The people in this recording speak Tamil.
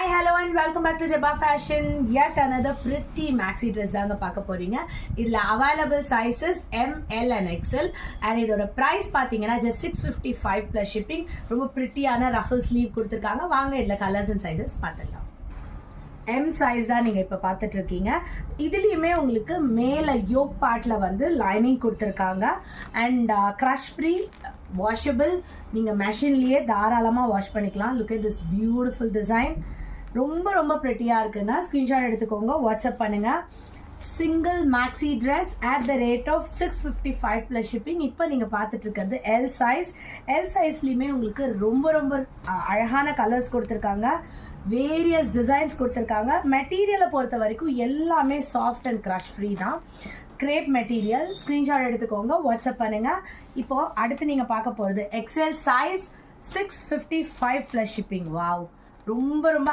Hi, hello and welcome back to Jabba Fashion. Yet another pretty maxi dress தாங்க பார்க்க போறீங்க. இதுல available sizes M, L and XL and இதோட price பாத்தீங்கன்னா just 655 plus shipping. ரொம்ப prettyயான ruffle sleeve கொடுத்திருக்காங்க. வாங்க இதுல colors and sizes பார்த்துடலாம். M size தான் நீங்க இப்ப பார்த்துட்டு இருக்கீங்க. இதுலயுமே உங்களுக்கு மேல yoke partல வந்து lining கொடுத்திருக்காங்க and crush free washable. நீங்க மெஷின்லயே தாராளமா வாஷ் பண்ணிக்கலாம். Look at this beautiful design. ரொம்ப ரொம்ப pretty-ஆ இருக்குங்க. ஸ்கிரீன்ஷாட் எடுத்துக்கோங்க, வாட்ஸ்அப் பண்ணுங்க. Single maxi dress at the rate of 655 plus shipping. இப்போ நீங்க பார்த்துட்டு இருக்கிறது L size. L sizeலயுமே உங்களுக்கு ரொம்ப ரொம்ப அழகான கலர்ஸ் கொடுத்திருக்காங்க. வேரியஸ் டிசைன்ஸ் கொடுத்திருக்காங்க. மெட்டீரியலை பொறுத்த வரைக்கும் எல்லாமே சாஃப்ட் அண்ட் கிரஷ் ஃப்ரீ தான். Grape material. ஸ்க்ரீன்ஷாட் எடுத்துக்கோங்க, வாட்ஸ்அப் பண்ணுங்க. இப்போ அடுத்து நீங்க பார்க்க போறது XL size 655 plus shipping. Wow, ரொம்ப ரொம்ப